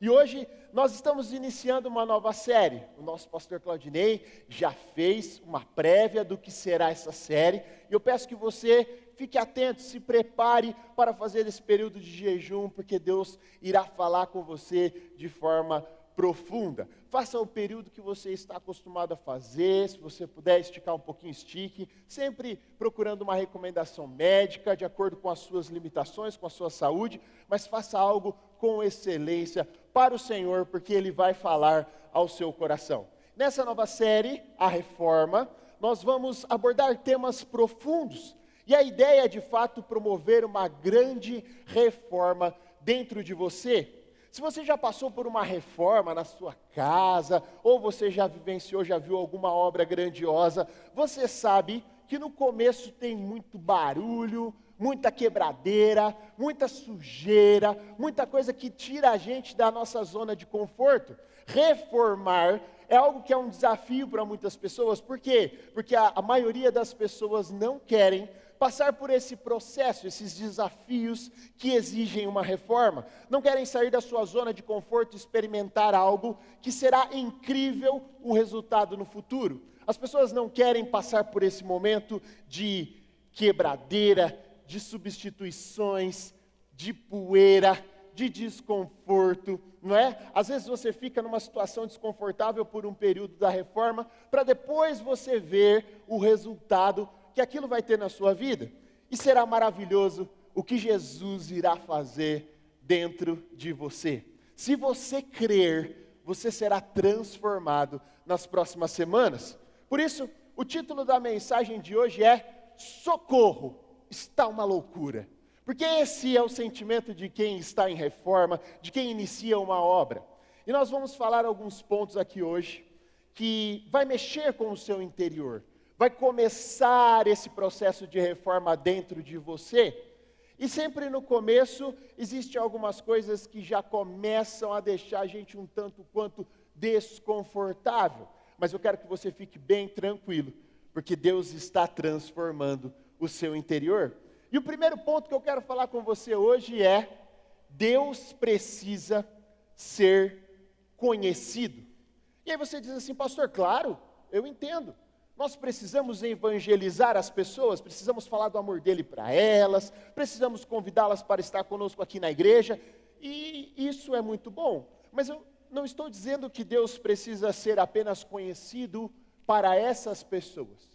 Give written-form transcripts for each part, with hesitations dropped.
E hoje nós estamos iniciando uma nova série. O nosso pastor Claudinei já fez uma prévia do que será essa série. E eu peço que você fique atento, se prepare para fazer esse período de jejum, porque Deus irá falar com você de forma profunda. Faça o período que você está acostumado a fazer, se você puder esticar um pouquinho, estique, sempre procurando uma recomendação médica, de acordo com as suas limitações, com a sua saúde, mas faça algo com excelência para o Senhor, porque Ele vai falar ao seu coração. Nessa nova série, A Reforma, nós vamos abordar temas profundos, e a ideia é de fato promover uma grande reforma dentro de você. Se você já passou por uma reforma na sua casa, ou você já vivenciou, já viu alguma obra grandiosa, você sabe que no começo tem muito barulho, muita quebradeira, muita sujeira, muita coisa que tira a gente da nossa zona de conforto. Reformar é algo que é um desafio para muitas pessoas. Por quê? Porque a maioria das pessoas não querem passar por esse processo, esses desafios que exigem uma reforma. Não querem sair da sua zona de conforto e experimentar algo que será incrível o resultado no futuro. As pessoas não querem passar por esse momento de quebradeira, de substituições, de poeira, de desconforto, não é? Às vezes você fica numa situação desconfortável por um período da reforma, para depois você ver o resultado que aquilo vai ter na sua vida, e será maravilhoso o que Jesus irá fazer dentro de você. Se você crer, você será transformado nas próximas semanas. Por isso, o título da mensagem de hoje é Socorro, está uma loucura. Porque esse é o sentimento de quem está em reforma, de quem inicia uma obra. E nós vamos falar alguns pontos aqui hoje, que vai mexer com o seu interior, vai começar esse processo de reforma dentro de você. E sempre no começo, existem algumas coisas que já começam a deixar a gente um tanto quanto desconfortável. Mas eu quero que você fique bem tranquilo, porque Deus está transformando o seu interior. E o primeiro ponto que eu quero falar com você hoje é: Deus precisa ser conhecido. E aí você diz assim, pastor, claro, eu entendo. Nós precisamos evangelizar as pessoas, precisamos falar do amor dele para elas, precisamos convidá-las para estar conosco aqui na igreja, e isso é muito bom. Mas eu não estou dizendo que Deus precisa ser apenas conhecido para essas pessoas.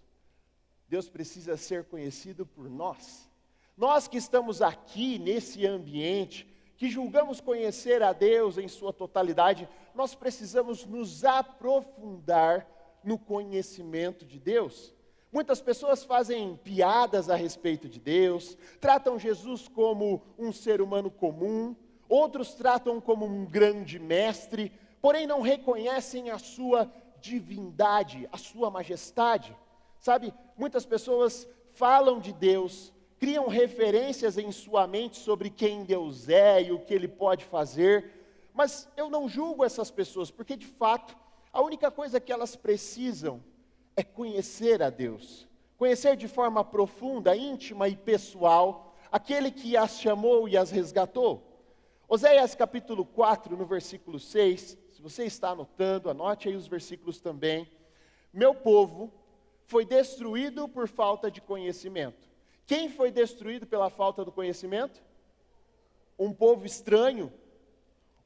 Deus precisa ser conhecido por nós. Nós que estamos aqui nesse ambiente, que julgamos conhecer a Deus em sua totalidade, nós precisamos nos aprofundar no conhecimento de Deus. Muitas pessoas fazem piadas a respeito de Deus, tratam Jesus como um ser humano comum, outros tratam como um grande mestre, porém não reconhecem a sua divindade, a sua majestade. Sabe, muitas pessoas falam de Deus, criam referências em sua mente sobre quem Deus é e o que Ele pode fazer, mas eu não julgo essas pessoas, porque de fato, a única coisa que elas precisam é conhecer a Deus, conhecer de forma profunda, íntima e pessoal, aquele que as chamou e as resgatou. Oséias capítulo 4, no versículo 6, se você está anotando, anote aí os versículos também. Meu povo foi destruído por falta de conhecimento. Quem foi destruído pela falta do conhecimento? Um povo estranho,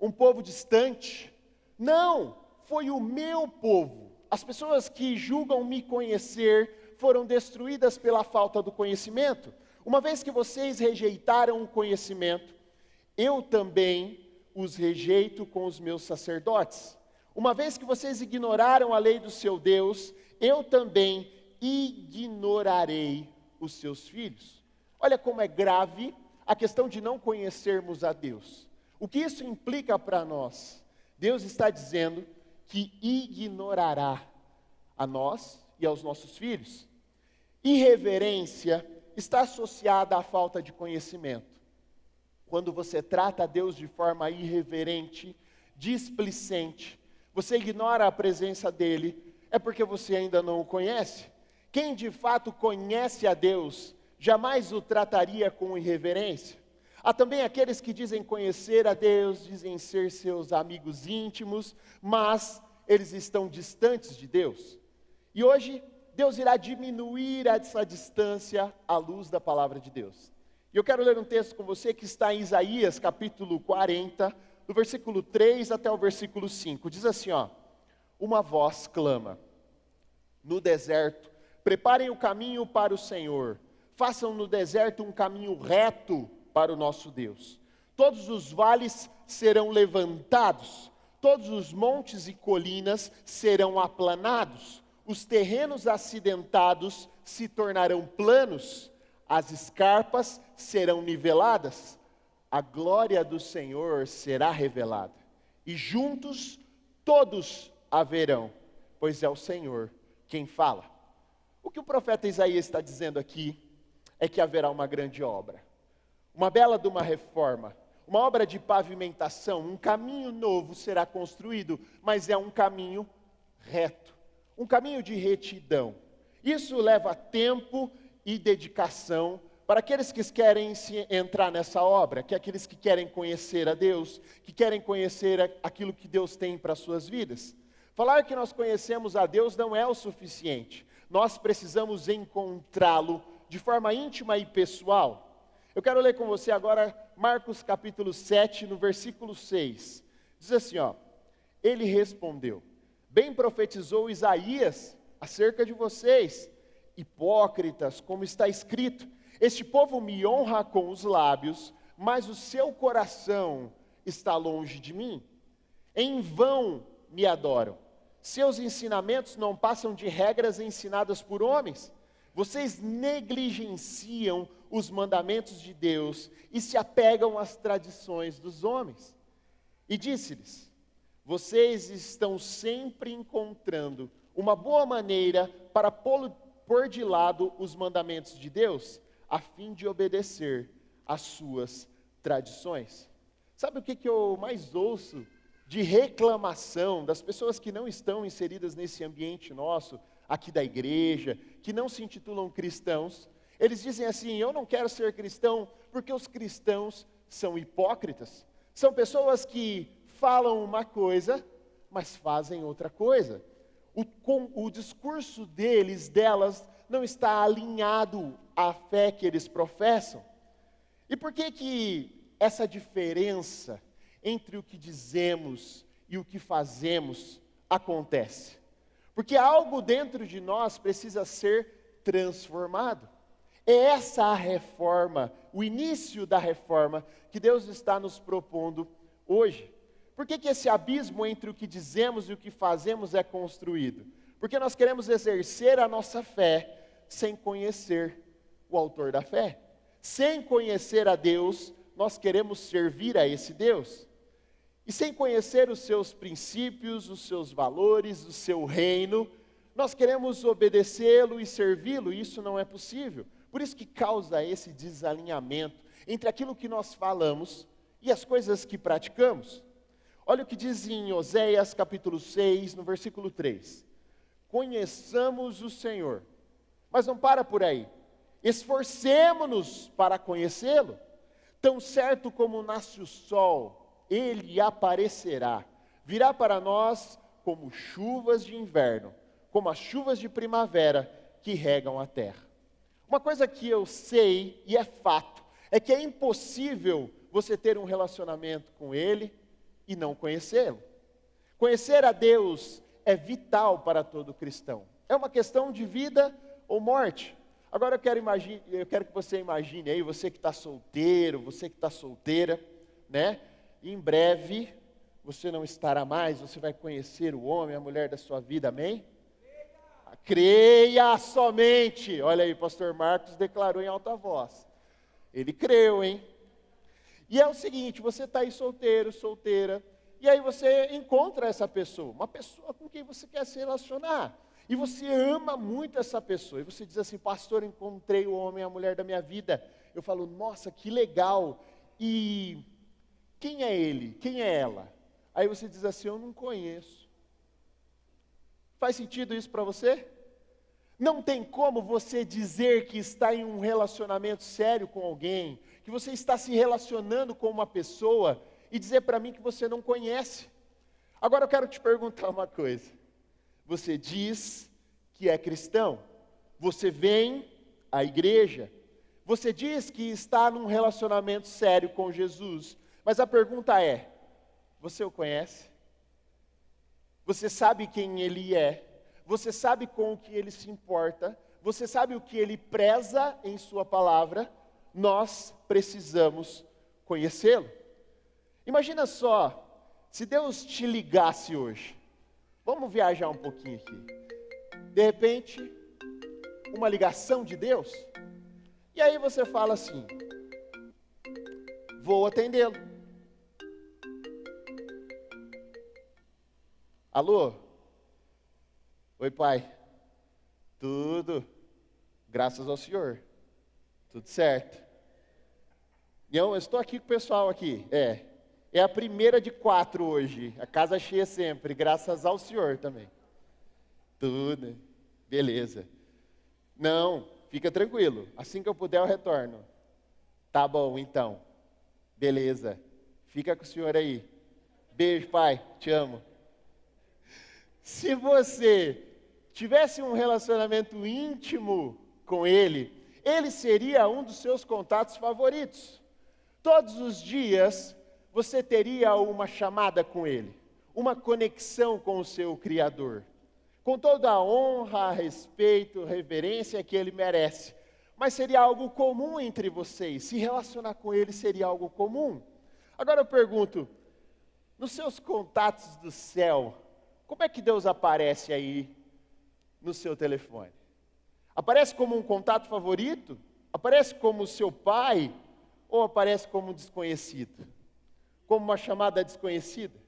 um povo distante. Não! Foi o meu povo. As pessoas que julgam me conhecer foram destruídas pela falta do conhecimento. Uma vez que vocês rejeitaram o conhecimento, eu também os rejeito com os meus sacerdotes. Uma vez que vocês ignoraram a lei do seu Deus, eu também ignorarei os seus filhos. Olha como é grave a questão de não conhecermos a Deus. O que isso implica para nós? Deus está dizendo que ignorará a nós e aos nossos filhos. Irreverência está associada à falta de conhecimento. Quando você trata a Deus de forma irreverente, displicente, você ignora a presença dele, é porque você ainda não o conhece. Quem de fato conhece a Deus, jamais o trataria com irreverência. Há também aqueles que dizem conhecer a Deus, dizem ser seus amigos íntimos, mas eles estão distantes de Deus. E hoje, Deus irá diminuir essa distância à luz da palavra de Deus. E eu quero ler um texto com você que está em Isaías, capítulo 40, do versículo 3 até o versículo 5. Diz assim, ó: uma voz clama no deserto, preparem o caminho para o Senhor, façam no deserto um caminho reto para o nosso Deus. Todos os vales serão levantados, todos os montes e colinas serão aplanados, os terrenos acidentados se tornarão planos, as escarpas serão niveladas, a glória do Senhor será revelada, e juntos todos a verão, pois é o Senhor quem fala. O que o profeta Isaías está dizendo aqui é que haverá uma grande obra, uma bela de uma reforma, uma obra de pavimentação, um caminho novo será construído, mas é um caminho reto, um caminho de retidão. Isso leva tempo e dedicação para aqueles que querem entrar nessa obra, que é aqueles que querem conhecer a Deus, que querem conhecer aquilo que Deus tem para as suas vidas. Falar que nós conhecemos a Deus não é o suficiente, nós precisamos encontrá-lo de forma íntima e pessoal. Eu quero ler com você agora Marcos capítulo 7, no versículo 6. Diz assim, ó: ele respondeu: bem profetizou Isaías acerca de vocês, hipócritas, como está escrito: este povo me honra com os lábios, mas o seu coração está longe de mim. Em vão me adoram. Seus ensinamentos não passam de regras ensinadas por homens. Vocês negligenciam os mandamentos de Deus e se apegam às tradições dos homens. E disse-lhes: vocês estão sempre encontrando uma boa maneira para pôr de lado os mandamentos de Deus, a fim de obedecer às suas tradições. Sabe o que eu mais ouço de reclamação das pessoas que não estão inseridas nesse ambiente nosso, aqui da igreja, que não se intitulam cristãos? Eles dizem assim: eu não quero ser cristão porque os cristãos são hipócritas. São pessoas que falam uma coisa, mas fazem outra coisa. O discurso delas, não está alinhado à fé que eles professam. E por que essa diferença entre o que dizemos e o que fazemos acontece? Porque algo dentro de nós precisa ser transformado. É essa a reforma, o início da reforma que Deus está nos propondo hoje. Por que esse abismo entre o que dizemos e o que fazemos é construído? Porque nós queremos exercer a nossa fé sem conhecer o autor da fé. Sem conhecer a Deus, nós queremos servir a esse Deus. E sem conhecer os seus princípios, os seus valores, o seu reino, nós queremos obedecê-lo e servi-lo, e isso não é possível. Por isso que causa esse desalinhamento entre aquilo que nós falamos e as coisas que praticamos. Olha o que diz em Oséias capítulo 6, no versículo 3. Conheçamos o Senhor. Mas não para por aí. Esforcemo-nos para conhecê-lo. Tão certo como nasce o sol, ele aparecerá. Virá para nós como chuvas de inverno, como as chuvas de primavera que regam a terra. Uma coisa que eu sei, e é fato, é que é impossível você ter um relacionamento com ele e não conhecê-lo. Conhecer a Deus é vital para todo cristão. É uma questão de vida ou morte. Agora eu quero que você imagine aí, você que está solteiro, você que está solteira, né? Em breve, você não estará mais, você vai conhecer o homem, a mulher da sua vida, amém? Creia somente. Olha aí, pastor Marcos declarou em alta voz. Ele creu, hein? E é o seguinte, você está aí solteiro, solteira, e aí você encontra essa pessoa, uma pessoa com quem você quer se relacionar. E você ama muito essa pessoa. E você diz assim: pastor, encontrei o homem, a mulher da minha vida. Eu falo: nossa, que legal. E quem é ele? Quem é ela? Aí você diz assim: eu não conheço. Faz sentido isso para você? Não tem como você dizer que está em um relacionamento sério com alguém, que você está se relacionando com uma pessoa e dizer para mim que você não conhece. Agora eu quero te perguntar uma coisa. Você diz que é cristão, você vem à igreja, você diz que está num relacionamento sério com Jesus, mas a pergunta é: você o conhece? Você sabe quem ele é? Você sabe com o que ele se importa? Você sabe o que ele preza em sua palavra? Nós precisamos conhecê-lo. Imagina só, se Deus te ligasse hoje. Vamos viajar um pouquinho aqui. De repente, uma ligação de Deus. E aí você fala assim: vou atendê-lo. Alô? Oi, pai. Tudo, graças ao Senhor. Tudo certo. Eu estou aqui com o pessoal aqui. É a primeira de 4 hoje. A casa cheia sempre, graças ao Senhor também. Tudo, beleza. Não, fica tranquilo. Assim que eu puder eu retorno. Tá bom, então. Beleza. Fica com o Senhor aí. Beijo, pai. Te amo. Se você tivesse um relacionamento íntimo com ele, ele seria um dos seus contatos favoritos. Todos os dias você teria uma chamada com ele, uma conexão com o seu Criador, com toda a honra, respeito, reverência que ele merece. Mas seria algo comum entre vocês, se relacionar com ele seria algo comum. Agora eu pergunto, nos seus contatos do céu, como é que Deus aparece aí no seu telefone? Aparece como um contato favorito? Aparece como seu pai? Ou aparece como um desconhecido? Como uma chamada desconhecida?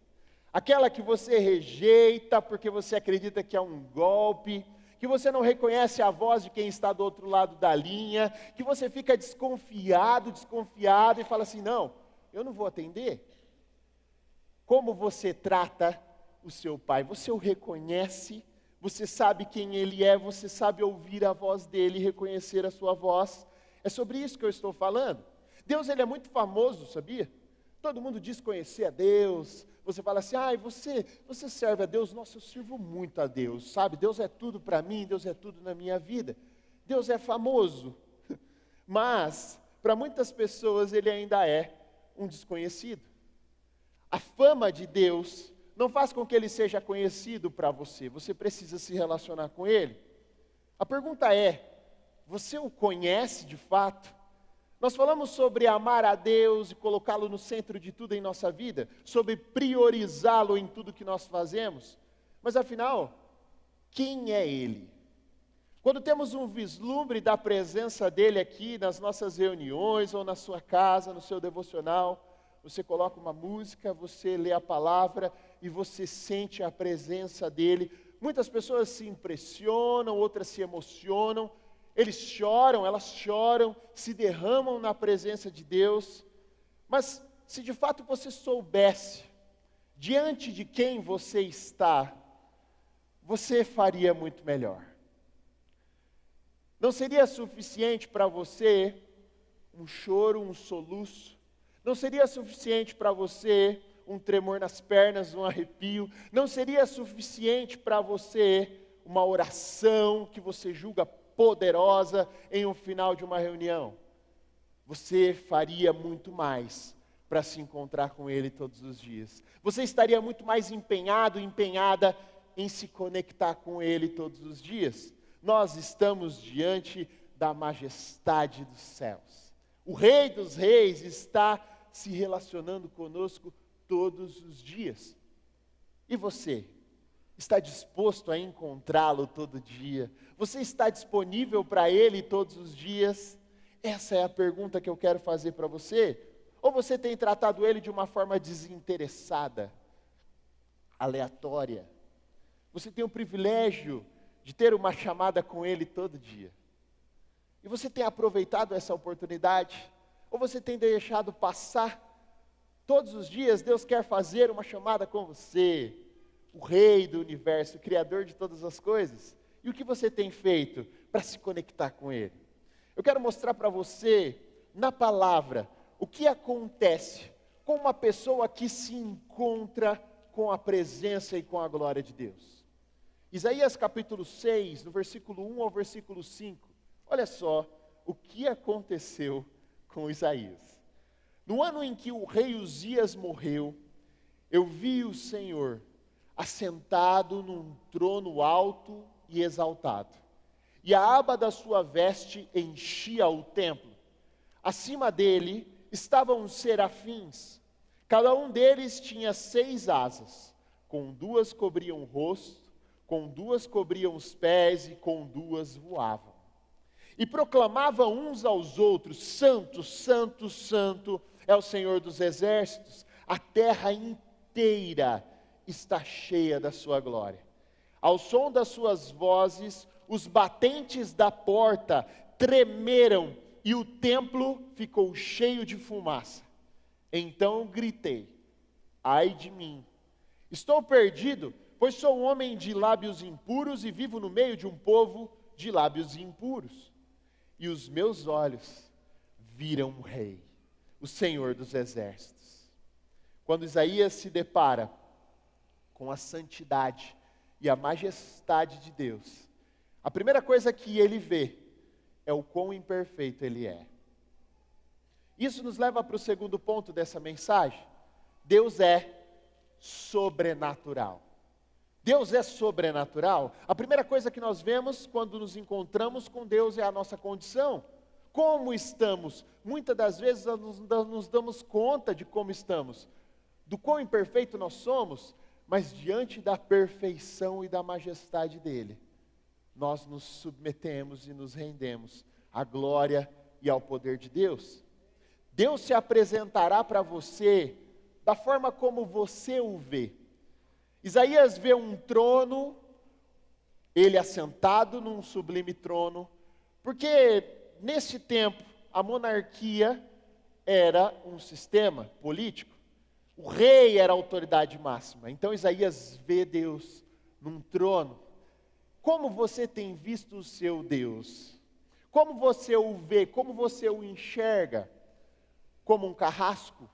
Aquela que você rejeita porque você acredita que é um golpe, que você não reconhece a voz de quem está do outro lado da linha, que você fica desconfiado e fala assim: não, eu não vou atender. Como você trata o seu pai? Você o reconhece? Você sabe quem ele é? Você sabe ouvir a voz dele, reconhecer a sua voz? É sobre isso que eu estou falando. Deus, ele é muito famoso, sabia? Todo mundo diz conhecer a Deus. Você fala assim: você serve a Deus? Nossa, eu sirvo muito a Deus, sabe? Deus é tudo para mim, Deus é tudo na minha vida. Deus é famoso. Mas, para muitas pessoas, ele ainda é um desconhecido. A fama de Deus não faz com que ele seja conhecido para você. Você precisa se relacionar com ele. A pergunta é: você o conhece de fato? Nós falamos sobre amar a Deus e colocá-lo no centro de tudo em nossa vida, sobre priorizá-lo em tudo que nós fazemos. Mas afinal, quem é ele? Quando temos um vislumbre da presença dele aqui nas nossas reuniões, ou na sua casa, no seu devocional, você coloca uma música, você lê a palavra e você sente a presença dele. Muitas pessoas se impressionam, outras se emocionam, elas choram, se derramam na presença de Deus. Mas se de fato você soubesse diante de quem você está, você faria muito melhor. Não seria suficiente para você um choro, um soluço? Não seria suficiente para você um tremor nas pernas, um arrepio? Não seria suficiente para você uma oração que você julga poderosa em um final de uma reunião? Você faria muito mais para se encontrar com Ele todos os dias. Você estaria muito mais empenhada em se conectar com Ele todos os dias. Nós estamos diante da majestade dos céus. O Rei dos Reis está se relacionando conosco todos os dias. E você? Está disposto a encontrá-lo todo dia? Você está disponível para Ele todos os dias? Essa é a pergunta que eu quero fazer para você. Ou você tem tratado Ele de uma forma desinteressada, aleatória? Você tem o privilégio de ter uma chamada com Ele todo dia. E você tem aproveitado essa oportunidade? Ou você tem deixado passar? Todos os dias Deus quer fazer uma chamada com você, o Rei do universo, o Criador de todas as coisas. E o que você tem feito para se conectar com Ele? Eu quero mostrar para você na palavra o que acontece com uma pessoa que se encontra com a presença e com a glória de Deus. Isaías capítulo 6, no versículo 1 ao versículo 5, olha só o que aconteceu com Isaías. No ano em que o rei Uzias morreu, eu vi o Senhor assentado num trono alto e exaltado, e a aba da sua veste enchia o templo. Acima dele estavam os serafins, cada um deles tinha 6 asas, com 2 cobriam o rosto, com 2 cobriam os pés e com 2 voavam. E proclamavam uns aos outros: Santo, Santo, Santo é o Senhor dos exércitos, a terra inteira está cheia da sua glória. Ao som das suas vozes, os batentes da porta tremeram e o templo ficou cheio de fumaça. Então gritei: ai de mim, estou perdido, pois sou um homem de lábios impuros e vivo no meio de um povo de lábios impuros. E os meus olhos viram o Rei, o Senhor dos exércitos. Quando Isaías se depara com a santidade e a majestade de Deus, a primeira coisa que ele vê é o quão imperfeito ele é. Isso nos leva para o segundo ponto dessa mensagem. Deus é sobrenatural. Deus é sobrenatural. A primeira coisa que nós vemos quando nos encontramos com Deus é a nossa condição. Como estamos? Muitas das vezes nós nos damos conta de como estamos, do quão imperfeito nós somos, mas diante da perfeição e da majestade dele, nós nos submetemos e nos rendemos à glória e ao poder de Deus. Deus se apresentará para você da forma como você o vê. Isaías vê um trono, ele assentado num sublime trono, porque nesse tempo a monarquia era um sistema político, o rei era a autoridade máxima. Então Isaías vê Deus num trono. Como você tem visto o seu Deus? Como você o vê? Como você o enxerga? Como um carrasco?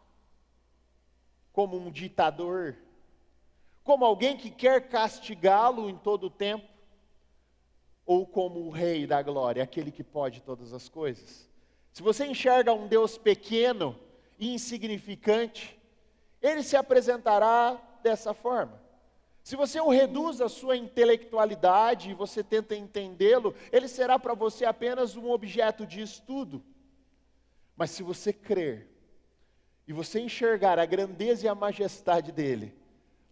Como um ditador? Como alguém que quer castigá-lo em todo o tempo? Ou como o Rei da glória, aquele que pode todas as coisas? Se você enxerga um Deus pequeno e insignificante, ele se apresentará dessa forma. Se você o reduz à sua intelectualidade e você tenta entendê-lo, ele será para você apenas um objeto de estudo. Mas se você crer e você enxergar a grandeza e a majestade dele,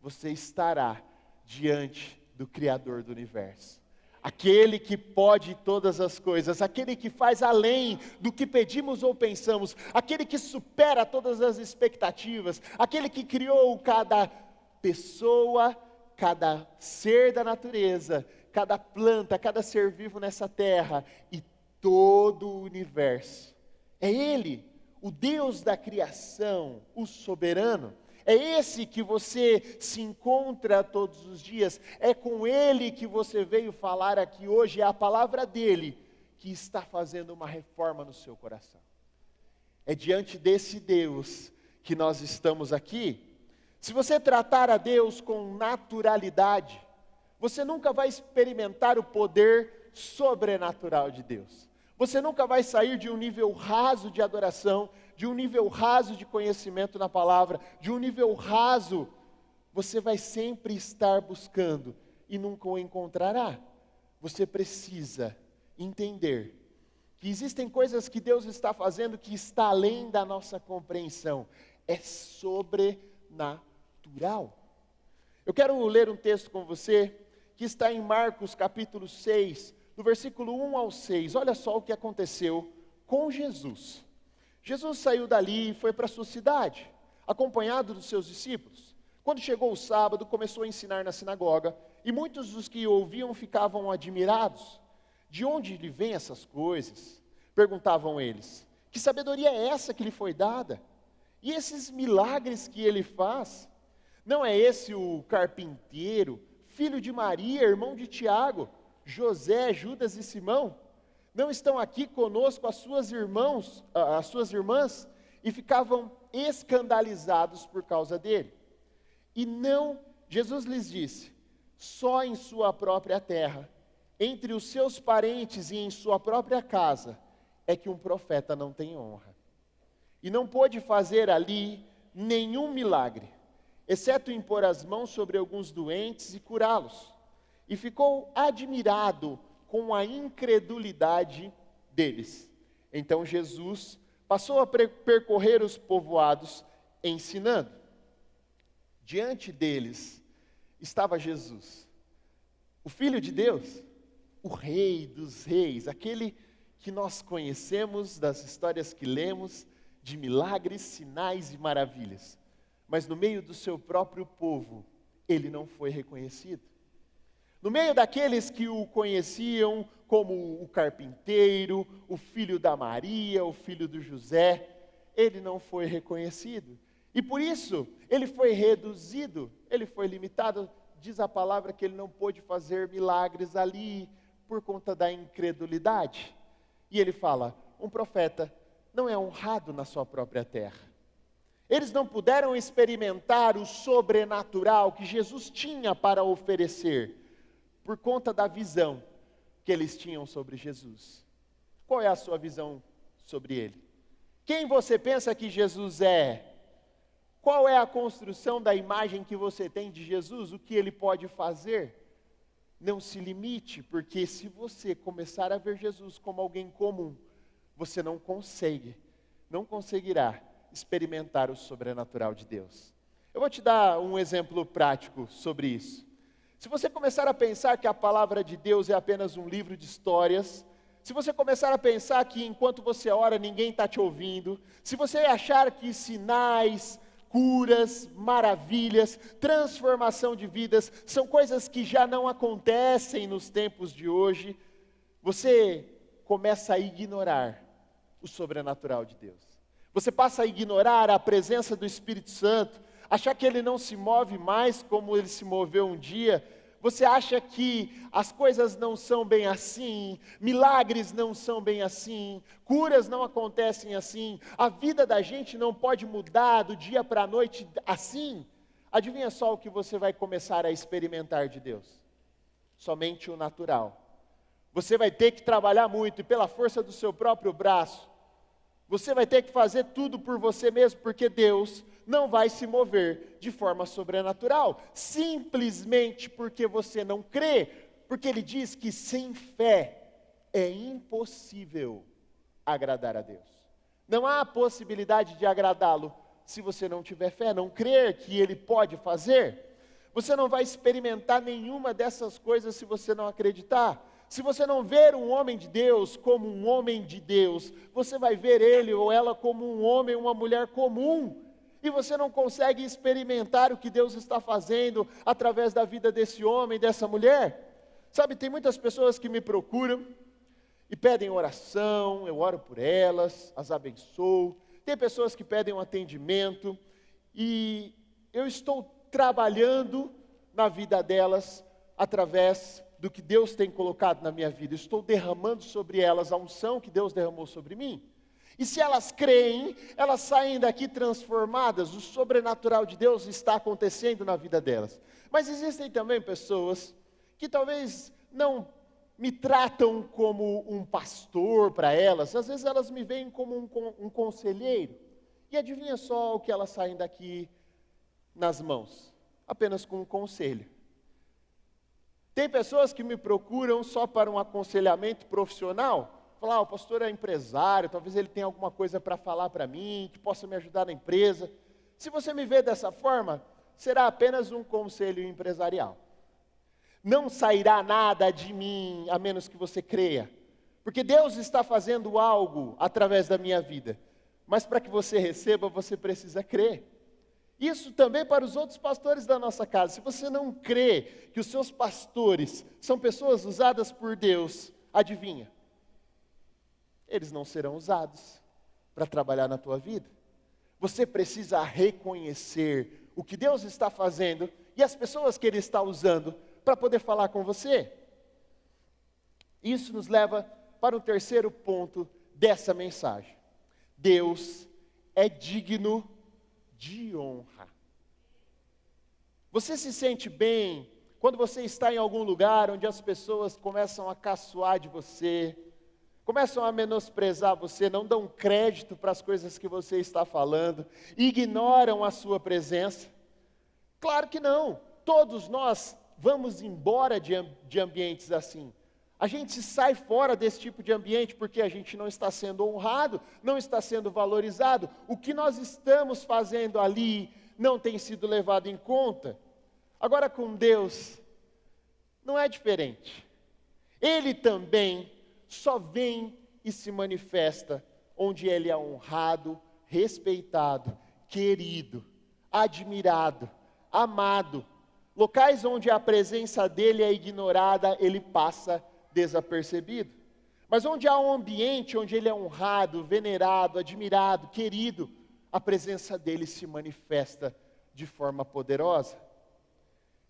você estará diante do Criador do universo. Aquele que pode todas as coisas, aquele que faz além do que pedimos ou pensamos, aquele que supera todas as expectativas, aquele que criou cada pessoa, cada ser da natureza, cada planta, cada ser vivo nessa terra e todo o universo. É Ele, o Deus da criação, o soberano. É esse que você se encontra todos os dias, é com Ele que você veio falar aqui hoje, é a palavra dEle que está fazendo uma reforma no seu coração. É diante desse Deus que nós estamos aqui. Se você tratar a Deus com naturalidade, você nunca vai experimentar o poder sobrenatural de Deus. Você nunca vai sair de um nível raso de adoração, de um nível raso de conhecimento na palavra, de um nível raso. Você vai sempre estar buscando e nunca o encontrará. Você precisa entender que existem coisas que Deus está fazendo que está além da nossa compreensão. É sobrenatural. Eu quero ler um texto com você que está em Marcos capítulo 6, do versículo 1 ao 6, olha só o que aconteceu com Jesus. Jesus saiu dali e foi para a sua cidade, acompanhado dos seus discípulos. Quando chegou o sábado, começou a ensinar na sinagoga, e muitos dos que o ouviam ficavam admirados. De onde lhe vêm essas coisas? Perguntavam eles. Que sabedoria é essa que lhe foi dada? E esses milagres que ele faz? Não é esse o carpinteiro, filho de Maria, irmão de Tiago, José, Judas e Simão? não estão aqui conosco as suas irmãs, e ficavam escandalizados por causa dele. E não, Jesus lhes disse, só em sua própria terra, entre os seus parentes e em sua própria casa, é que um profeta não tem honra. E não pôde fazer ali nenhum milagre, exceto impor as mãos sobre alguns doentes e curá-los. E ficou admirado com a incredulidade deles. Então Jesus passou a percorrer os povoados, ensinando. Diante deles estava Jesus, o Filho de Deus, o Rei dos Reis, aquele que nós conhecemos das histórias que lemos, de milagres, sinais e maravilhas. Mas no meio do seu próprio povo, ele não foi reconhecido. No meio daqueles que o conheciam como o carpinteiro, o filho da Maria, o filho do José, ele não foi reconhecido. E por isso, ele foi reduzido, ele foi limitado. Diz a palavra que ele não pôde fazer milagres ali por conta da incredulidade. E ele fala, um profeta não é honrado na sua própria terra. Eles não puderam experimentar o sobrenatural que Jesus tinha para oferecer, por conta da visão que eles tinham sobre Jesus. Qual é a sua visão sobre ele? Quem você pensa que Jesus é? Qual é a construção da imagem que você tem de Jesus? O que ele pode fazer? Não se limite, porque se você começar a ver Jesus como alguém comum, você não conseguirá experimentar o sobrenatural de Deus. Eu vou te dar um exemplo prático sobre isso. Se você começar a pensar que a palavra de Deus é apenas um livro de histórias, se você começar a pensar que enquanto você ora ninguém está te ouvindo, se você achar que sinais, curas, maravilhas, transformação de vidas, são coisas que já não acontecem nos tempos de hoje, você começa a ignorar o sobrenatural de Deus. Você passa a ignorar a presença do Espírito Santo, achar que ele não se move mais como ele se moveu um dia. Você acha que as coisas não são bem assim, milagres não são bem assim, curas não acontecem assim, a vida da gente não pode mudar do dia para a noite assim. Adivinha só o que você vai começar a experimentar de Deus? Somente o natural. Você vai ter que trabalhar muito e pela força do seu próprio braço, você vai ter que fazer tudo por você mesmo, porque Deus não vai se mover de forma sobrenatural, simplesmente porque você não crê, porque Ele diz que sem fé é impossível agradar a Deus. Não há possibilidade de agradá-lo se você não tiver fé, não crer que Ele pode fazer. Você não vai experimentar nenhuma dessas coisas se você não acreditar. Se você não ver um homem de Deus como um homem de Deus, você vai ver ele ou ela como um homem ou uma mulher comum. E você não consegue experimentar o que Deus está fazendo através da vida desse homem, dessa mulher. Sabe, tem muitas pessoas que me procuram e pedem oração, eu oro por elas, as abençoo. Tem pessoas que pedem um atendimento e eu estou trabalhando na vida delas através do que Deus tem colocado na minha vida. Estou derramando sobre elas a unção que Deus derramou sobre mim. E se elas creem, elas saem daqui transformadas, o sobrenatural de Deus está acontecendo na vida delas. Mas existem também pessoas que talvez não me tratam como um pastor para elas, às vezes elas me veem como um conselheiro. E adivinha só o que elas saem daqui nas mãos? Apenas com um conselho. Tem pessoas que me procuram só para um aconselhamento profissional, falar, o pastor é empresário, talvez ele tenha alguma coisa para falar para mim, que possa me ajudar na empresa. Se você me vê dessa forma, será apenas um conselho empresarial. Não sairá nada de mim, a menos que você creia, porque Deus está fazendo algo através da minha vida, mas para que você receba, você precisa crer. Isso também para os outros pastores da nossa casa. Se você não crê que os seus pastores são pessoas usadas por Deus, adivinha? Eles não serão usados para trabalhar na tua vida. Você precisa reconhecer o que Deus está fazendo e as pessoas que Ele está usando para poder falar com você. Isso nos leva para o terceiro ponto dessa mensagem. Deus é digno de honra. Você se sente bem quando você está em algum lugar onde as pessoas começam a caçoar de você, começam a menosprezar você, não dão crédito para as coisas que você está falando, ignoram a sua presença? Claro que não. Todos nós vamos embora de ambientes assim. A gente sai fora desse tipo de ambiente porque a gente não está sendo honrado, não está sendo valorizado. O que nós estamos fazendo ali não tem sido levado em conta. Agora com Deus, não é diferente. Ele também só vem e se manifesta onde Ele é honrado, respeitado, querido, admirado, amado. Locais onde a presença dEle é ignorada, Ele passa desapercebido. Mas onde há um ambiente onde Ele é honrado, venerado, admirado, querido, a presença dEle se manifesta de forma poderosa.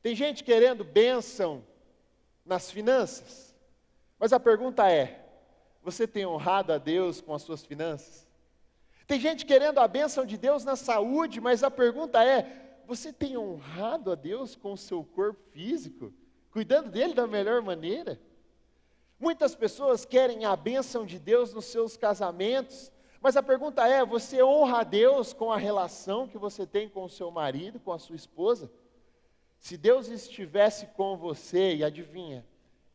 Tem gente querendo bênção nas finanças, mas a pergunta é: você tem honrado a Deus com as suas finanças? Tem gente querendo a bênção de Deus na saúde, mas a pergunta é: você tem honrado a Deus com o seu corpo físico, cuidando dele da melhor maneira? Muitas pessoas querem a bênção de Deus nos seus casamentos, mas a pergunta é: você honra a Deus com a relação que você tem com o seu marido, com a sua esposa? Se Deus estivesse com você, e adivinha,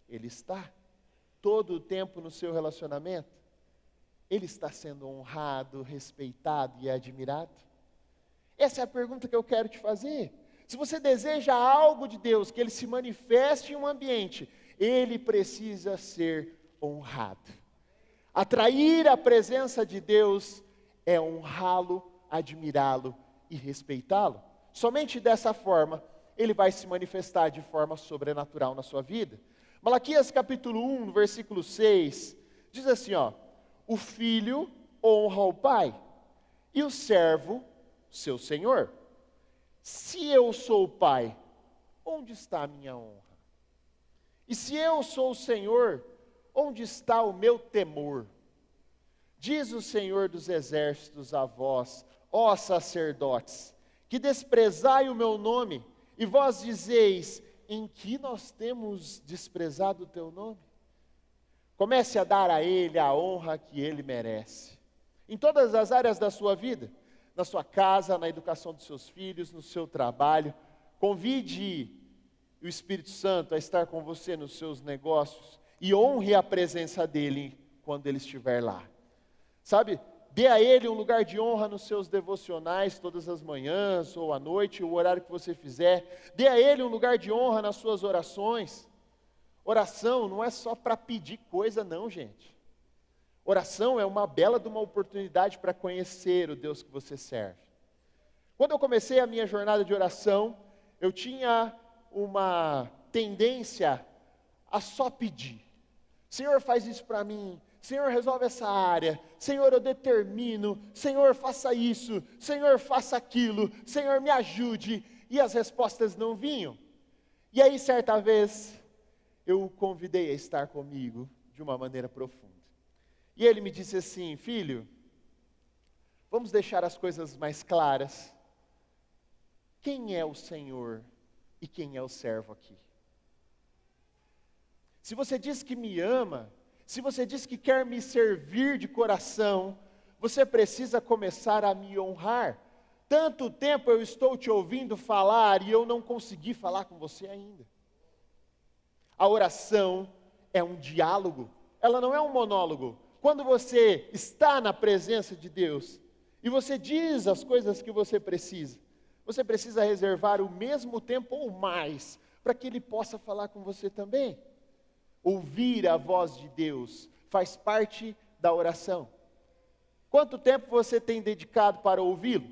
Ele está todo o tempo no seu relacionamento, Ele está sendo honrado, respeitado e admirado? Essa é a pergunta que eu quero te fazer. Se você deseja algo de Deus, que Ele se manifeste em um ambiente, Ele precisa ser honrado. Atrair a presença de Deus é honrá-lo, admirá-lo e respeitá-lo. Somente dessa forma, Ele vai se manifestar de forma sobrenatural na sua vida. Malaquias capítulo 1, versículo 6, diz assim, o filho honra o pai, e o servo, seu senhor. Se eu sou o pai, onde está a minha honra? E se eu sou o Senhor, onde está o meu temor? Diz o Senhor dos exércitos a vós, ó sacerdotes, que desprezai o meu nome, e vós dizeis: em que nós temos desprezado o teu nome? Comece a dar a Ele a honra que Ele merece, em todas as áreas da sua vida, na sua casa, na educação dos seus filhos, no seu trabalho. Convide o Espírito Santo a estar com você nos seus negócios e honre a presença dEle quando Ele estiver lá. Sabe, dê a Ele um lugar de honra nos seus devocionais todas as manhãs ou à noite, o horário que você fizer. Dê a Ele um lugar de honra nas suas orações. Oração não é só para pedir coisa não, gente. Oração é uma bela de uma oportunidade para conhecer o Deus que você serve. Quando eu comecei a minha jornada de oração, eu tinha uma tendência a só pedir. Senhor, faz isso para mim. Senhor, resolve essa área. Senhor, eu determino. Senhor, faça isso. Senhor, faça aquilo. Senhor, me ajude. E as respostas não vinham. E aí, certa vez, eu o convidei a estar comigo de uma maneira profunda. E ele me disse assim: filho, vamos deixar as coisas mais claras. Quem é o Senhor e quem é o servo aqui? Se você diz que me ama, se você diz que quer me servir de coração, você precisa começar a me honrar. Tanto tempo eu estou te ouvindo falar e eu não consegui falar com você ainda. A oração é um diálogo, ela não é um monólogo. Quando você está na presença de Deus e você diz as coisas que você precisa reservar o mesmo tempo ou mais para que Ele possa falar com você também. Ouvir a voz de Deus faz parte da oração. Quanto tempo você tem dedicado para ouvi-lo?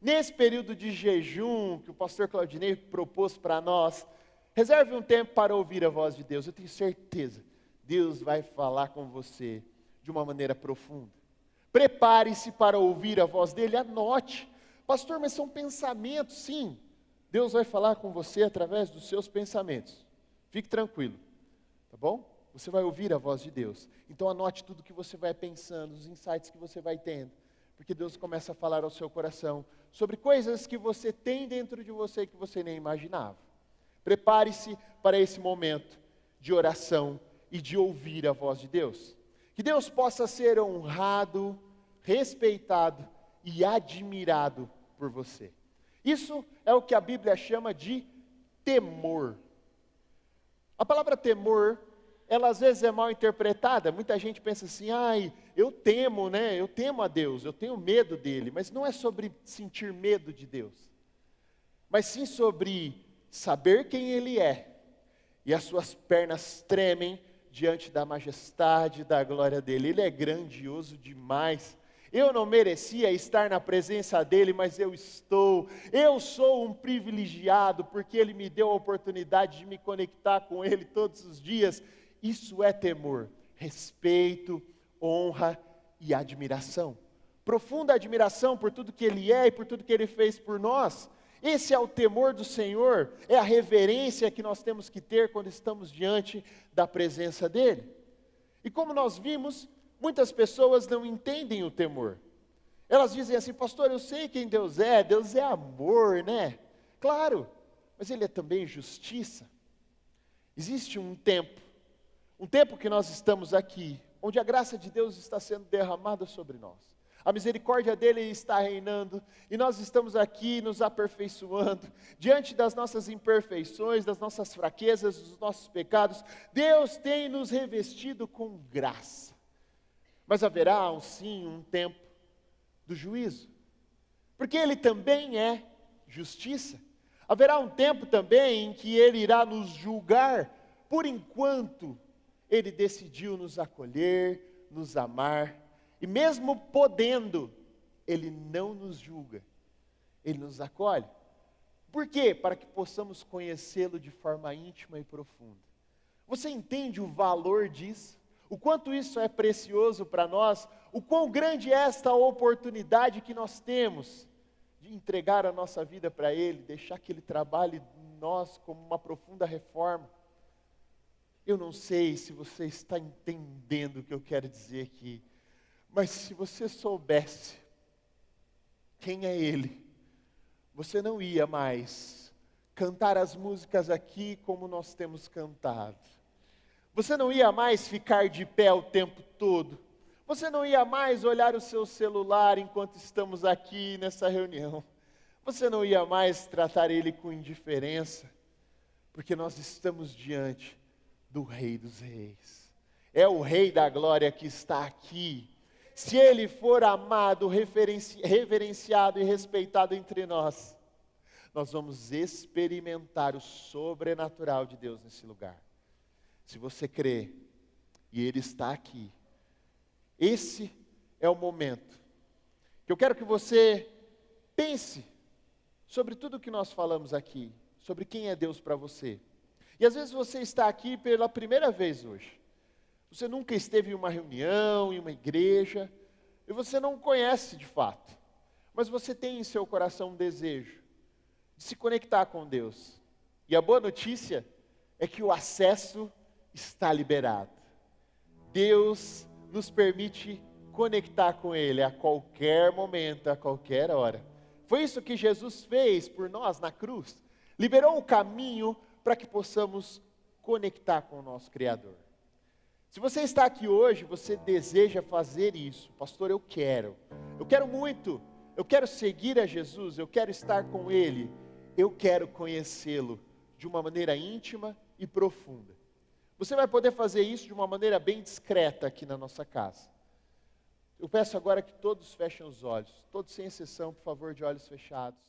Nesse período de jejum que o pastor Claudinei propôs para nós, reserve um tempo para ouvir a voz de Deus. Eu tenho certeza, Deus vai falar com você de uma maneira profunda. Prepare-se para ouvir a voz dele, anote. Pastor, mas são pensamentos. Sim, Deus vai falar com você através dos seus pensamentos. Fique tranquilo, tá bom? Você vai ouvir a voz de Deus. Então anote tudo que você vai pensando, os insights que você vai tendo. Porque Deus começa a falar ao seu coração sobre coisas que você tem dentro de você que você nem imaginava. Prepare-se para esse momento de oração e de ouvir a voz de Deus. Que Deus possa ser honrado, respeitado e admirado por você. Isso é o que a Bíblia chama de temor. A palavra temor, ela às vezes é mal interpretada. Muita gente pensa assim, eu temo, né? Eu temo a Deus, eu tenho medo dele. Mas não é sobre sentir medo de Deus, mas sim sobre saber quem ele é. E as suas pernas tremem diante da majestade, da glória dele. Ele é grandioso demais. Eu não merecia estar na presença dele, mas eu estou. Eu sou um privilegiado, porque ele me deu a oportunidade de me conectar com ele todos os dias. Isso é temor, respeito, honra e admiração. Profunda admiração por tudo que ele é e por tudo que ele fez por nós. Esse é o temor do Senhor, é a reverência que nós temos que ter quando estamos diante da presença dele. E como nós vimos, muitas pessoas não entendem o temor. Elas dizem assim, pastor, eu sei quem Deus é amor, né? Claro, mas ele é também justiça. Existe um tempo que nós estamos aqui, onde a graça de Deus está sendo derramada sobre nós. A misericórdia dele está reinando, e nós estamos aqui nos aperfeiçoando, diante das nossas imperfeições, das nossas fraquezas, dos nossos pecados. Deus tem nos revestido com graça. Mas haverá, sim, um tempo do juízo, porque ele também é justiça. Haverá um tempo também em que ele irá nos julgar. Por enquanto, ele decidiu nos acolher, nos amar, e mesmo podendo, ele não nos julga, ele nos acolhe. Por quê? Para que possamos conhecê-lo de forma íntima e profunda. Você entende o valor disso? O quanto isso é precioso para nós? O quão grande é esta oportunidade que nós temos de entregar a nossa vida para ele, deixar que ele trabalhe em nós como uma profunda reforma. Eu não sei se você está entendendo o que eu quero dizer aqui, mas se você soubesse quem é ele, você não ia mais cantar as músicas aqui como nós temos cantado. Você não ia mais ficar de pé o tempo todo. Você não ia mais olhar o seu celular enquanto estamos aqui nessa reunião. Você não ia mais tratar ele com indiferença, porque nós estamos diante do Rei dos Reis. É o Rei da Glória que está aqui. Se ele for amado, reverenciado e respeitado entre nós, nós vamos experimentar o sobrenatural de Deus nesse lugar. Se você crê, e ele está aqui, esse é o momento que eu quero que você pense sobre tudo o que nós falamos aqui, sobre quem é Deus para você. E às vezes você está aqui pela primeira vez hoje. Você nunca esteve em uma reunião, em uma igreja, e você não conhece de fato. Mas você tem em seu coração um desejo de se conectar com Deus. E a boa notícia é que o acesso está liberado. Deus nos permite conectar com Ele a qualquer momento, a qualquer hora. Foi isso que Jesus fez por nós na cruz. Liberou o caminho para que possamos conectar com o nosso Criador. Se você está aqui hoje, você deseja fazer isso. Pastor, eu quero muito, eu quero seguir a Jesus, eu quero estar com Ele, eu quero conhecê-lo de uma maneira íntima e profunda. Você vai poder fazer isso de uma maneira bem discreta aqui na nossa casa. Eu peço agora que todos fechem os olhos, todos sem exceção, por favor, de olhos fechados.